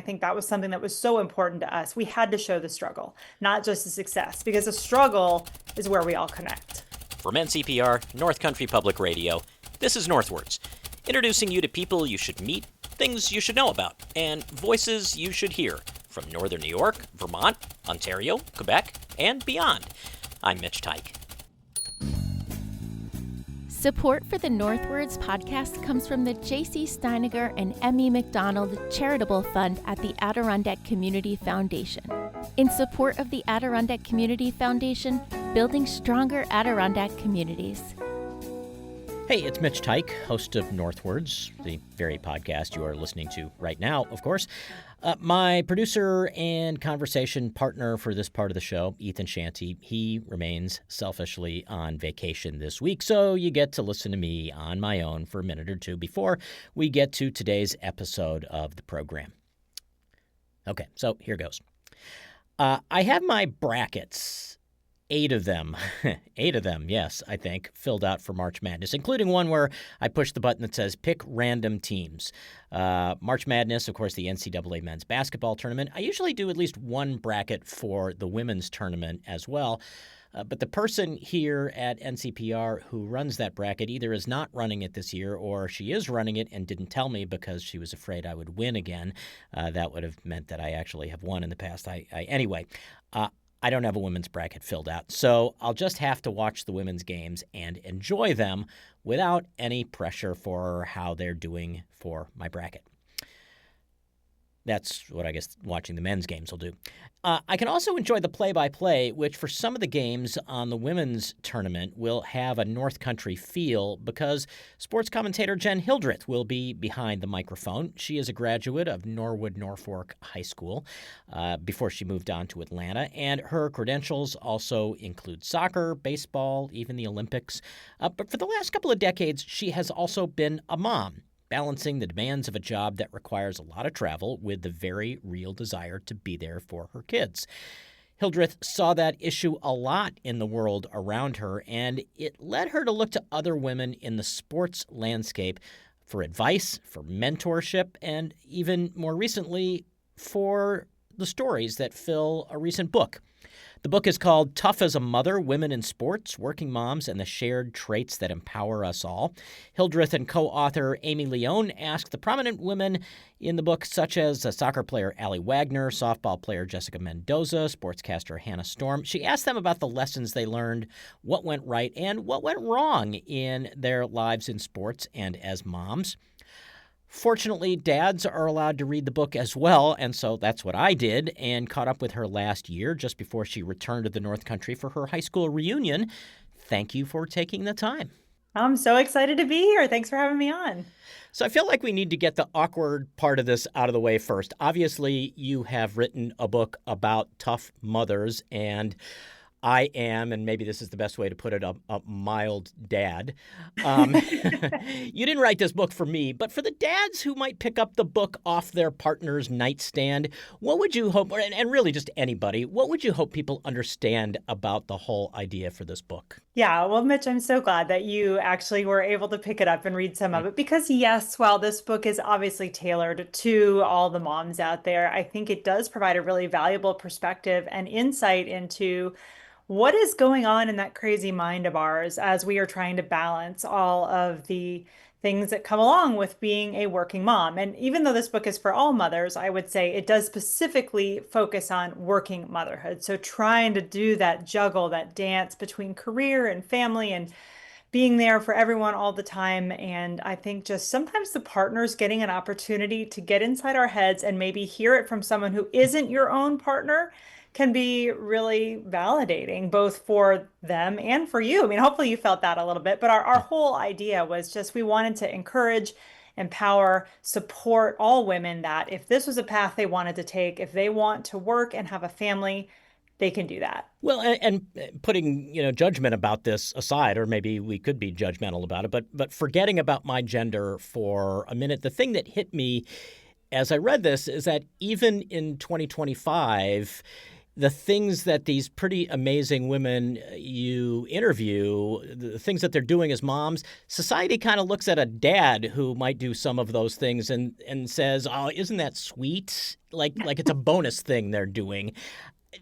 I think that was something that was so important to us. We had to show the struggle, not just the success, because the struggle is where we all connect. From NCPR, North Country Public Radio, this is Northwards, introducing you to people you should meet, things you should know about, and voices you should hear from Northern New York, Vermont, Ontario, Quebec, and beyond. I'm Mitch Teich. Support for the Northwards podcast comes from the J.C. Steiniger and Emmy McDonald Charitable Fund at the Adirondack Community Foundation. In support of the Adirondack Community Foundation, building stronger Adirondack communities. Hey, it's Mitch Teich, host of Northwards, the very podcast you are listening to right now, of course. My producer and conversation partner for this part of the show, Ethan Shanty, he remains selfishly on vacation this week, so you get to listen to me on my own for a minute or two before we get to today's episode of the program. Okay, so here goes. I have my brackets. 8 of them, yes, I think, filled out for March Madness, including one where I push the button that says pick random teams. March Madness, of course, the NCAA men's basketball tournament. I usually do at least one bracket for the women's tournament as well. But the person here at NCPR who runs that bracket either is not running it this year or she is running it and didn't tell me because she was afraid I would win again. That would have meant that I actually have won in the past. Anyway, I don't have a women's bracket filled out, so I'll just have to watch the women's games and enjoy them without any pressure for how they're doing for my bracket. That's what I guess watching the men's games will do. I can also enjoy the play-by-play, which for some of the games on the women's tournament will have a North Country feel because sports commentator Jenn Hildreth will be behind the microphone. She is a graduate of Norwood-Norfolk High School before she moved on to Atlanta, and her credentials also include soccer, baseball, even the Olympics. But for the last couple of decades, she has also been a mom, balancing the demands of a job that requires a lot of travel with the very real desire to be there for her kids. Hildreth saw that issue a lot in the world around her, and it led her to look to other women in the sports landscape for advice, for mentorship, and even more recently, for the stories that fill a recent book. The book is called Tough as a Mother, Women in Sports, Working Moms, and the Shared Traits That Empower Us All. Hildreth and co-author Amy Leone asked the prominent women in the book, such as soccer player Allie Wagner, softball player Jessica Mendoza, sportscaster Hannah Storm. She asked them about the lessons they learned, what went right, and what went wrong in their lives in sports and as moms. Fortunately, dads are allowed to read the book as well, and so that's what I did and caught up with her last year just before she returned to the North Country for her high school reunion. Thank you for taking the time. I'm so excited to be here. Thanks for having me on. So I feel like we need to get the awkward part of this out of the way first. Obviously, you have written a book about tough mothers, and I am, and maybe this is the best way to put it, a mild dad. You didn't write this book for me, but for the dads who might pick up the book off their partner's nightstand, what would you hope, and really just anybody, what would you hope people understand about the whole idea for this book? Yeah, well, Mitch, I'm so glad that you actually were able to pick it up and read some of it because, yes, while this book is obviously tailored to all the moms out there, I think it does provide a really valuable perspective and insight into what is going on in that crazy mind of ours as we are trying to balance all of the things that come along with being a working mom. And even though this book is for all mothers, I would say it does specifically focus on working motherhood. So trying to do that juggle, that dance between career and family and being there for everyone all the time. And I think just sometimes the partners getting an opportunity to get inside our heads and maybe hear it from someone who isn't your own partner can be really validating, both for them and for you. I mean, hopefully you felt that a little bit, but our whole idea was just we wanted to encourage, empower, support all women that if this was a path they wanted to take, if they want to work and have a family, they can do that. Well, and putting, judgment about this aside, or maybe we could be judgmental about it, but forgetting about my gender for a minute, the thing that hit me as I read this is that even in 2025, the things that these pretty amazing women you interview, the things that they're doing as moms, society kind of looks at a dad who might do some of those things and says, "Oh, isn't that sweet?" Like it's a bonus thing they're doing.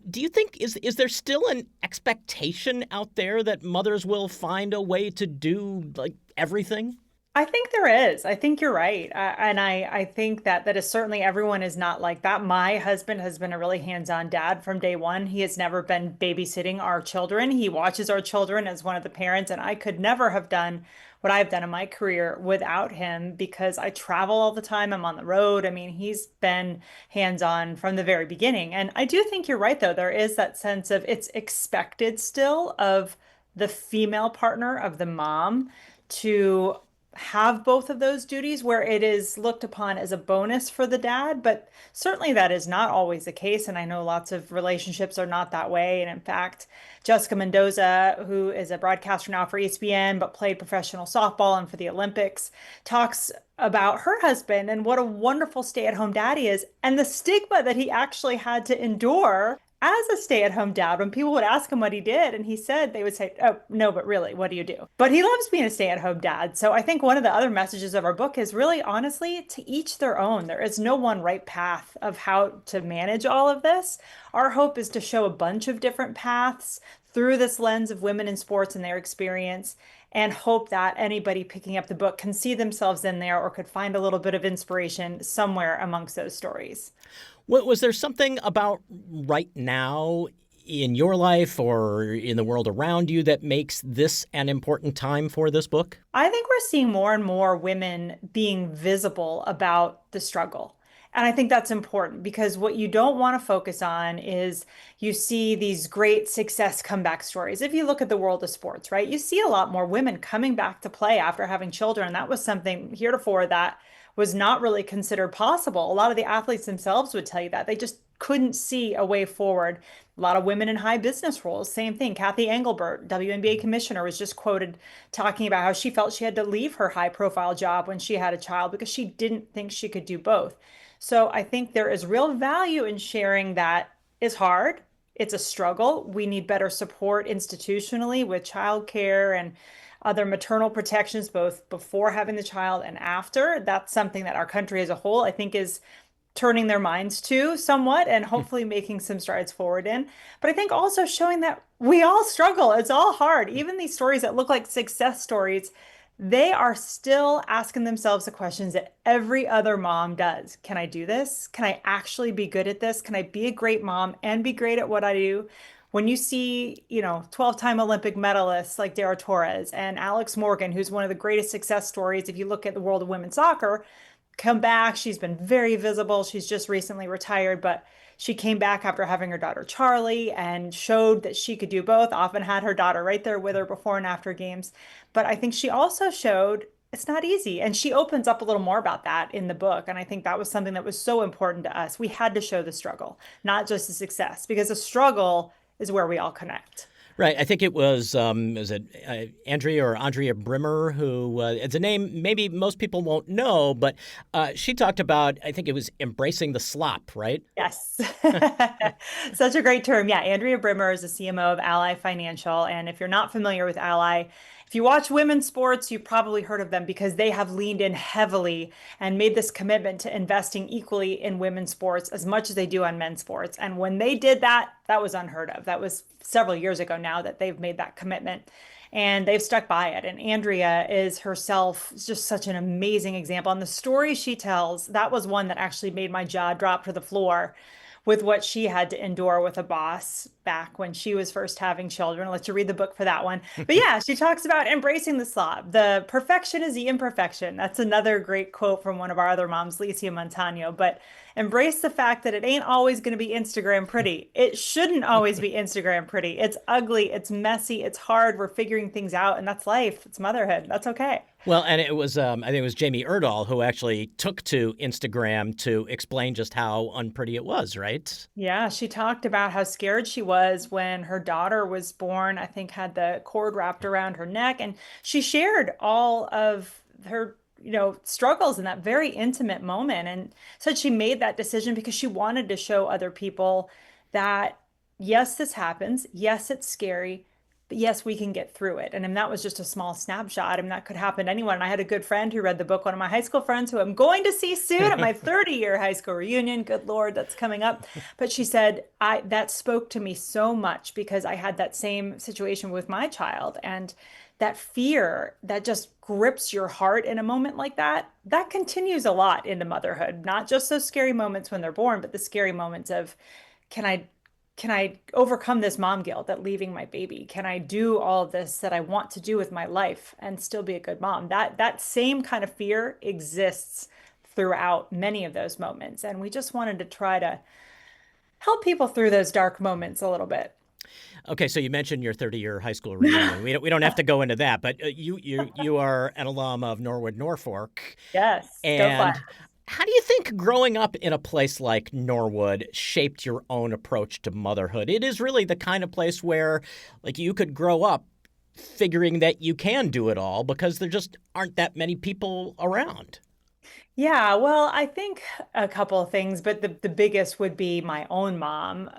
Do you think is there still an expectation out there that mothers will find a way to do like everything? I think there is. I think you're right. And I think that that is certainly everyone is not like that. My husband has been a really hands-on dad from day one. He has never been babysitting our children. He watches our children as one of the parents, and I could never have done what I've done in my career without him because I travel all the time. I'm on the road. I mean, he's been hands-on from the very beginning. And I do think you're right, though. There is that sense of it's expected still of the female partner of the mom to have both of those duties where it is looked upon as a bonus for the dad, but certainly that is not always the case. And I know lots of relationships are not that way. And in fact, Jessica Mendoza, who is a broadcaster now for ESPN, but played professional softball and for the Olympics, talks about her husband and what a wonderful stay-at-home dad he is, and the stigma that he actually had to endure as a stay-at-home dad. When people would ask him what he did, and he said, they would say, "Oh, no, but really, what do you do?" But he loves being a stay-at-home dad. So I think one of the other messages of our book is really, honestly, to each their own. There is no one right path of how to manage all of this. Our hope is to show a bunch of different paths through this lens of women in sports and their experience, and hope that anybody picking up the book can see themselves in there or could find a little bit of inspiration somewhere amongst those stories. Was there something about right now in your life or in the world around you that makes this an important time for this book? I think we're seeing more and more women being visible about the struggle. And I think that's important because what you don't want to focus on is you see these great success comeback stories. If you look at the world of sports, right, you see a lot more women coming back to play after having children. That was something heretofore that was not really considered possible. A lot of the athletes themselves would tell you that they just couldn't see a way forward. A lot of women in high business roles, same thing. Kathy Engelbert, WNBA commissioner, was just quoted talking about how she felt she had to leave her high profile job when she had a child because she didn't think she could do both. So I think there is real value in sharing that is hard. It's a struggle. We need better support institutionally with childcare and other maternal protections, both before having the child and after. That's something that our country as a whole, I think, is turning their minds to somewhat and hopefully making some strides forward in. But I think also showing that we all struggle. It's all hard. Even these stories that look like success stories, they are still asking themselves the questions that every other mom does. Can I do this? Can I actually be good at this? Can I be a great mom and be great at what I do? When you see, 12-time Olympic medalists like Dara Torres and Alex Morgan, who's one of the greatest success stories, if you look at the world of women's soccer, come back. She's been very visible. She's just recently retired, but she came back after having her daughter Charlie and showed that she could do both, often had her daughter right there with her before and after games. But I think she also showed it's not easy. And she opens up a little more about that in the book. And I think that was something that was so important to us. We had to show the struggle, not just the success, because the struggle is where we all connect. Right. I think it was Andrea Brimmer, who it's a name maybe most people won't know, but she talked about, I think it was embracing the slop, right? Yes. Such a great term. Yeah. Andrea Brimmer is the CMO of Ally Financial. And if you're not familiar with Ally, if you watch women's sports, you've probably heard of them because they have leaned in heavily and made this commitment to investing equally in women's sports as much as they do on men's sports. And when they did that, that was unheard of. That was several years ago now that they've made that commitment and they've stuck by it. And Andrea is herself just such an amazing example. And the story she tells, that was one that actually made my jaw drop to the floor with what she had to endure with a boss back when she was first having children. I'll let you read the book for that one. But yeah, she talks about embracing the slob. The perfection is the imperfection. That's another great quote from one of our other moms, Licia Montano. But embrace the fact that it ain't always going to be Instagram pretty. It shouldn't always be Instagram pretty. It's ugly. It's messy. It's hard. We're figuring things out. And that's life. It's motherhood. That's okay. Well, and it was, I think it was Jamie Erdahl who actually took to Instagram to explain just how unpretty it was, right? Yeah, she talked about how scared she was when her daughter was born, I think had the cord wrapped around her neck. And she shared all of her, struggles in that very intimate moment and said she made that decision because she wanted to show other people that yes, this happens. Yes, it's scary, but yes, we can get through it. And that was just a small snapshot. That could happen to anyone. And I had a good friend who read the book, one of my high school friends who I'm going to see soon at my 30-year high school reunion. Good Lord, that's coming up. But she said, that spoke to me so much because I had that same situation with my child. And that fear that just grips your heart in a moment like that continues a lot into motherhood. Not just those scary moments when they're born, but the scary moments of, can I can I overcome this mom guilt that leaving my baby? Can I do all of this that I want to do with my life and still be a good mom? That same kind of fear exists throughout many of those moments. And we just wanted to try to help people through those dark moments a little bit. Okay, so you mentioned your 30-year high school reunion. We don't have to go into that, but you are an alum of Norwood-Norfolk, Yes, go fly. and how do you think growing up in a place like Norwood shaped your own approach to motherhood? It is really the kind of place where, like, you could grow up figuring that you can do it all because there just aren't that many people around. Yeah, well, I think a couple of things, but the biggest would be my own mom,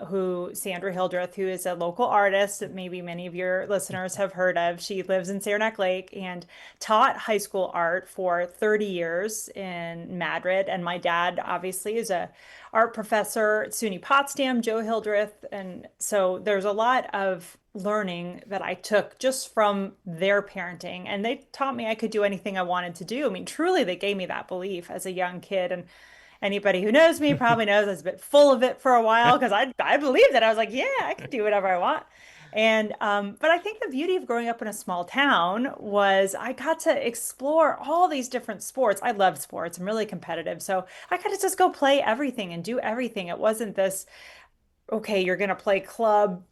Sandra Hildreth, who is a local artist that maybe many of your listeners have heard of. She lives in Saranac Lake and taught high school art for 30 years in Madrid. And my dad obviously is a art professor at SUNY Potsdam, Joe Hildreth. And so there's a lot of learning that I took just from their parenting. And they taught me I could do anything I wanted to do. Truly, they gave me that belief as a young kid. And anybody who knows me probably knows I was a bit full of it for a while because I believed that. I was like, yeah, I can do whatever I want. And but I think the beauty of growing up in a small town was I got to explore all these different sports. I love sports. I'm really competitive. So I got to just go play everything and do everything. It wasn't this, okay, you're going to play club,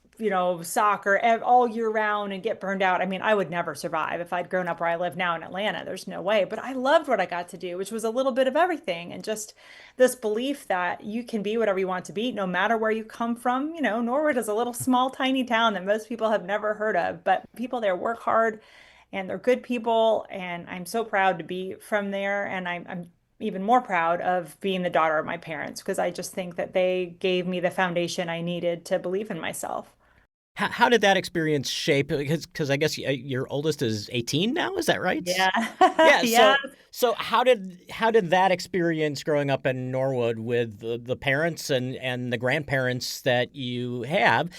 soccer all year round and get burned out. I would never survive if I'd grown up where I live now in Atlanta. There's no way. But I loved what I got to do, which was a little bit of everything. And just this belief that you can be whatever you want to be, no matter where you come from. Norwood is a little small, tiny town that most people have never heard of, but people there work hard and they're good people. And I'm so proud to be from there. And I'm even more proud of being the daughter of my parents because I just think that they gave me the foundation I needed to believe in myself. How did that experience shape? Because I guess your oldest is 18 now. Is that right? Yeah. Yeah. Yeah. So how did that experience growing up in Norwood with the parents and the grandparents that you have?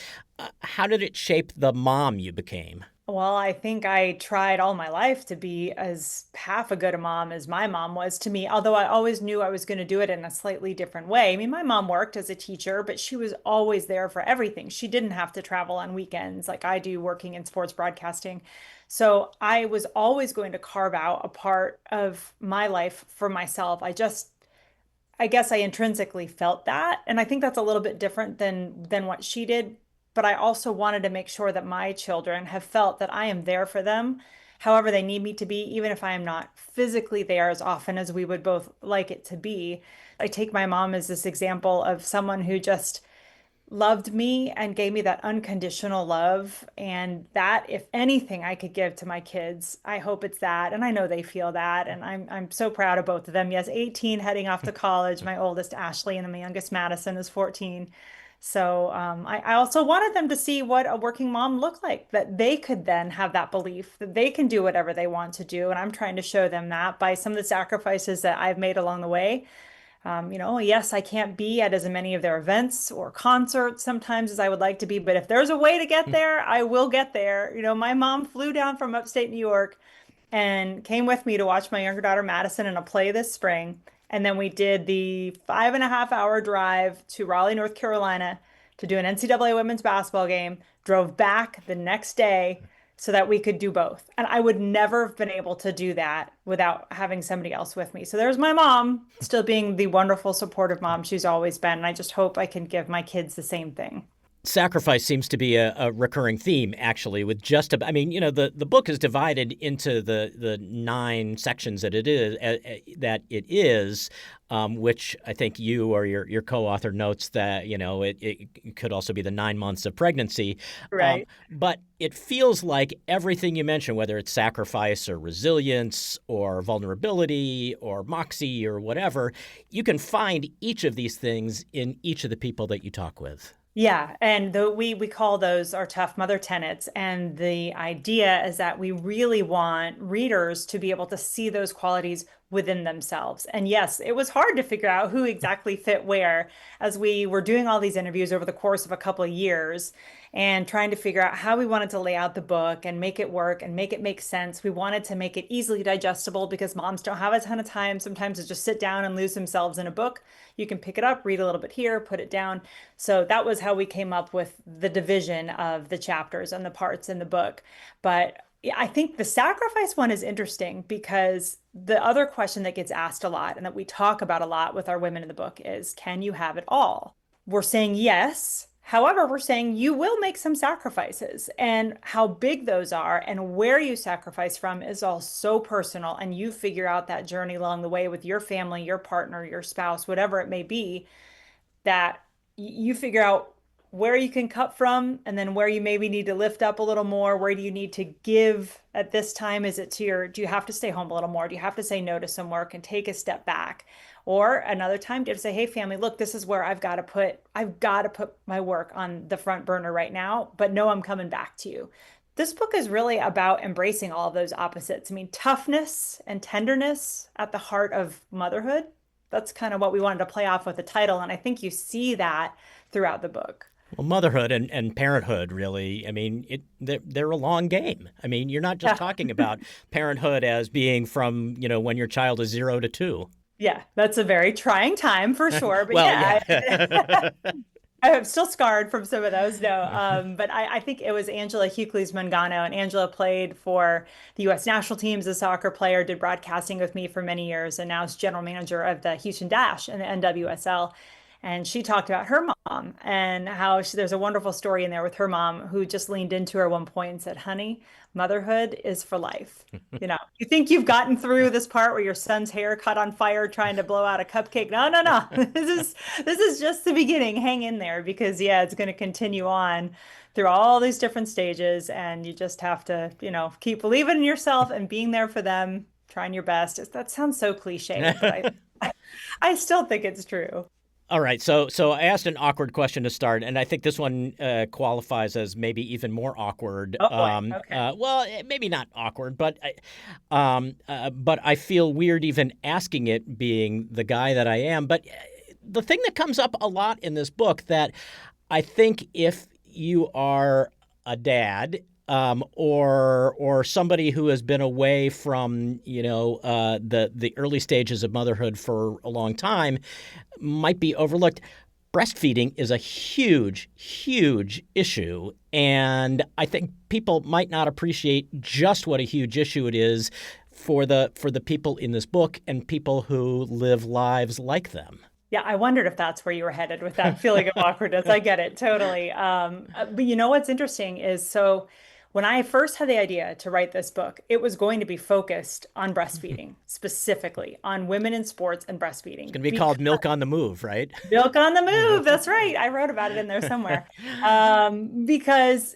How did it shape the mom you became? Well, I think I tried all my life to be as half a good a mom as my mom was to me, although I always knew I was going to do it in a slightly different way. My mom worked as a teacher, but she was always there for everything. She didn't have to travel on weekends like I do working in sports broadcasting. So I was always going to carve out a part of my life for myself. I guess I intrinsically felt that, and I think that's a little bit different than what she did. But I also wanted to make sure that my children have felt that I am there for them, however they need me to be, even if I am not physically there as often as we would both like it to be. I take my mom as this example of someone who just loved me and gave me that unconditional love. And that, if anything, I could give to my kids, I hope it's that. And I know they feel that. And I'm so proud of both of them. Yes, 18 heading off to college, my oldest Ashley, and then my youngest Madison is 14. So I also wanted them to see what a working mom looked like, that they could then have that belief that they can do whatever they want to do. And I'm trying to show them that by some of the sacrifices that I've made along the way. Yes, I can't be at as many of their events or concerts sometimes as I would like to be, but if there's a way to get there, I will get there. My mom flew down from upstate New York and came with me to watch my younger daughter Madison in a play this spring. And then we did the 5.5 hour drive to Raleigh, North Carolina to do an NCAA women's basketball game, drove back the next day so that we could do both. And I would never have been able to do that without having somebody else with me. So there's my mom still being the wonderful, supportive mom she's always been. And I just hope I can give my kids the same thing. Sacrifice seems to be a recurring theme, actually, with just about, the book is divided into the 9 sections that it is, which I think you or your co-author notes that, it could also be the 9 months of pregnancy. Right. But it feels like everything you mentioned, whether it's sacrifice or resilience or vulnerability or moxie or whatever, you can find each of these things in each of the people that you talk with. Yeah, and we call those our tough mother tenets. And the idea is that we really want readers to be able to see those qualities within themselves. And yes, it was hard to figure out who exactly fit where as we were doing all these interviews over the course of a couple of years and trying to figure out how we wanted to lay out the book and make it work and make it make sense. We wanted to make it easily digestible because moms don't have a ton of time sometimes to just sit down and lose themselves in a book. You can pick it up, read a little bit here, put it down. So that was how we came up with the division of the chapters and the parts in the book. But I think the sacrifice one is interesting because the other question that gets asked a lot and that we talk about a lot with our women in the book is, can you have it all? We're saying yes. However, we're saying you will make some sacrifices, and how big those are and where you sacrifice from is all so personal. And you figure out that journey along the way with your family, your partner, your spouse, whatever it may be, that you figure out where you can cut from and then where you maybe need to lift up a little more. Where do you need to give at this time? Is it to do you have to stay home a little more? Do you have to say no to some work and take a step back? Or another time to say, hey, family, look, this is where I've got to put my work on the front burner right now, but no, I'm coming back to you. This book is really about embracing all of those opposites. I mean, toughness and tenderness at the heart of motherhood. That's kind of what we wanted to play off with the title. And I think you see that throughout the book. Well, motherhood and parenthood, really, I mean, they're a long game. I mean, you're not just talking about parenthood as being from, when your child is 0 to 2. Yeah, that's a very trying time for sure. But well, yeah. I'm still scarred from some of those, no. But I think it was Angela Hucles Mangano, and Angela played for the U.S. national team as a soccer player, did broadcasting with me for many years, and now is general manager of the Houston Dash and the NWSL. And she talked about her mom and how there's a wonderful story in there with her mom who just leaned into her one point and said, honey, motherhood is for life. You think you've gotten through this part where your son's hair caught on fire trying to blow out a cupcake. No, no, no. This is just the beginning. Hang in there because it's going to continue on through all these different stages. And you just have to, keep believing in yourself and being there for them, trying your best. That sounds so cliche, but I still think it's true. All right, so I asked an awkward question to start, and I think this one qualifies as maybe even more awkward. Oh, boy. Okay. Well, maybe not awkward, but I feel weird even asking it, being the guy that I am. But the thing that comes up a lot in this book that I think if you are a dad or somebody who has been away from the early stages of motherhood for a long time might be overlooked. Breastfeeding is a huge, huge issue, and I think people might not appreciate just what a huge issue it is for the people in this book and people who live lives like them. Yeah, I wondered if that's where you were headed with that feeling of awkwardness. I get it totally. But what's interesting is when I first had the idea to write this book, it was going to be focused on breastfeeding, specifically on women in sports and breastfeeding. It's going to be called Milk on the Move, right? Milk on the Move. That's right. I wrote about it in there somewhere. Because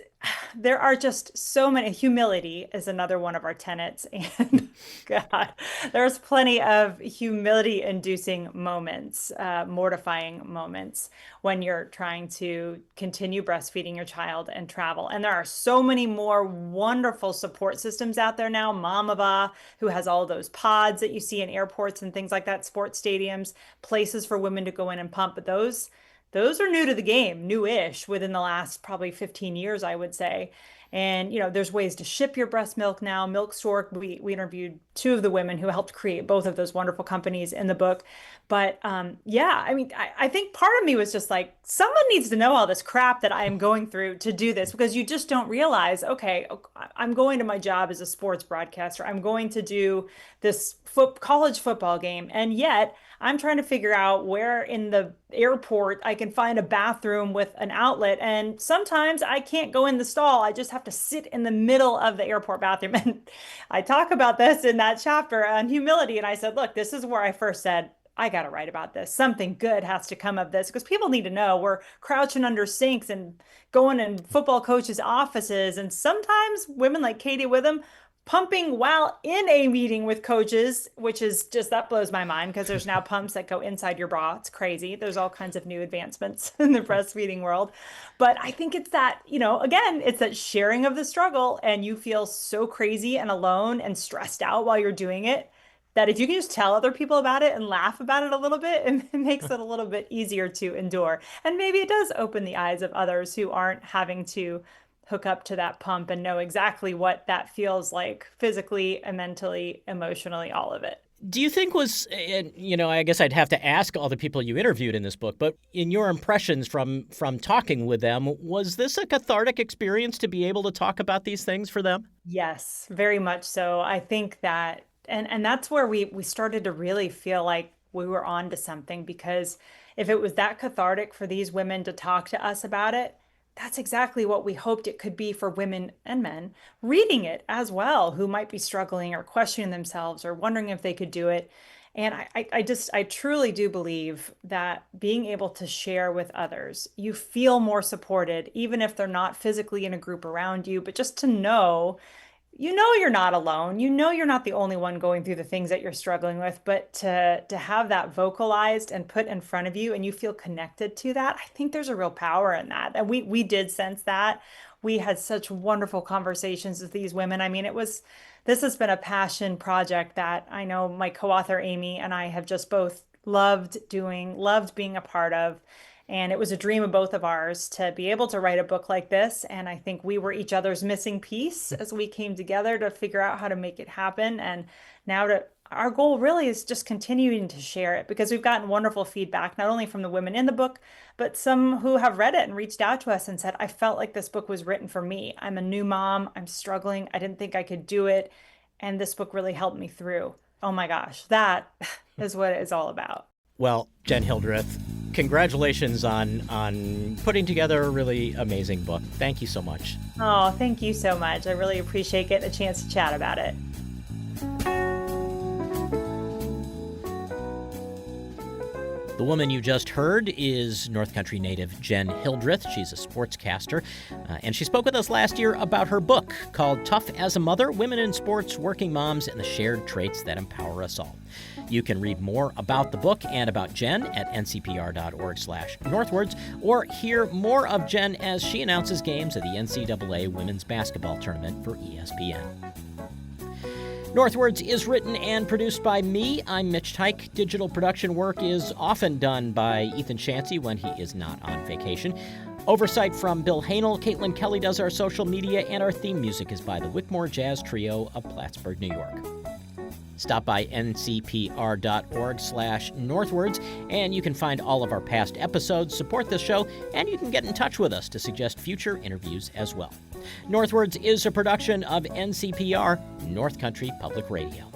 there are just so many. Humility is another one of our tenets. And God, there's plenty of humility-inducing moments, mortifying moments when you're trying to continue breastfeeding your child and travel. And there are so many more wonderful support systems out there now. Mamava, who has all those pods that you see in airports and things like that, sports stadiums, places for women to go in and pump. But those are new to the game, new-ish within the last probably 15 years, I would say. And, there's ways to ship your breast milk now. Milk Stork, we interviewed two of the women who helped create both of those wonderful companies in the book. But I think part of me was just like, someone needs to know all this crap that I am going through to do this, because you just don't realize, okay, I'm going to my job as a sports broadcaster. I'm going to do this college football game. And yet I'm trying to figure out where in the airport I can find a bathroom with an outlet. And sometimes I can't go in the stall. I just have to sit in the middle of the airport bathroom. And I talk about this in that chapter on humility. And I said, look, this is where I first said, I got to write about this. Something good has to come of this, because people need to know we're crouching under sinks and going in football coaches' offices. And sometimes women like Katie Witham pumping while in a meeting with coaches, which is just, that blows my mind because there's now pumps that go inside your bra. It's crazy. There's all kinds of new advancements in the breastfeeding world. But I think it's that, again, it's that sharing of the struggle, and you feel so crazy and alone and stressed out while you're doing it, that if you can just tell other people about it and laugh about it a little bit, it makes it a little bit easier to endure. And maybe it does open the eyes of others who aren't having to hook up to that pump and know exactly what that feels like physically and mentally, emotionally, all of it. Do you think I guess I'd have to ask all the people you interviewed in this book, but in your impressions from talking with them, was this a cathartic experience to be able to talk about these things for them? Yes, very much so. I think that, and that's where we started to really feel like we were on to something, because if it was that cathartic for these women to talk to us about it, that's exactly what we hoped it could be for women and men reading it as well, who might be struggling or questioning themselves or wondering if they could do it. And I truly do believe that being able to share with others, you feel more supported, even if they're not physically in a group around you, but just to know, you're not alone. You're not the only one going through the things that you're struggling with, but to have that vocalized and put in front of you and you feel connected to that, I think there's a real power in that. And we did sense that. We had such wonderful conversations with these women. I mean, this has been a passion project that I know my co-author Amy and I have just both loved doing, loved being a part of. And it was a dream of both of ours to be able to write a book like this. And I think we were each other's missing piece as we came together to figure out how to make it happen. And now our goal really is just continuing to share it, because we've gotten wonderful feedback, not only from the women in the book, but some who have read it and reached out to us and said, I felt like this book was written for me. I'm a new mom. I'm struggling. I didn't think I could do it. And this book really helped me through. Oh my gosh, that is what it's all about. Well, Jenn Hildreth, congratulations on putting together a really amazing book. Thank you so much. Oh, thank you so much. I really appreciate getting a chance to chat about it. The woman you just heard is North Country native Jenn Hildreth. She's a sportscaster, and she spoke with us last year about her book called Tough as a Mother, Women in Sports, Working Moms, and the Shared Traits That Empower Us All. You can read more about the book and about Jenn at ncpr.org/northwards, or hear more of Jenn as she announces games at the NCAA Women's Basketball Tournament for ESPN. Northwards is written and produced by me. I'm Mitch Teich. Digital production work is often done by Ethan Shancy when he is not on vacation. Oversight from Bill Hanel. Caitlin Kelly does our social media, and our theme music is by the Wickmore Jazz Trio of Plattsburgh, New York. Stop by ncpr.org/northwards, and you can find all of our past episodes, support this show, and you can get in touch with us to suggest future interviews as well. Northwards is a production of NCPR, North Country Public Radio.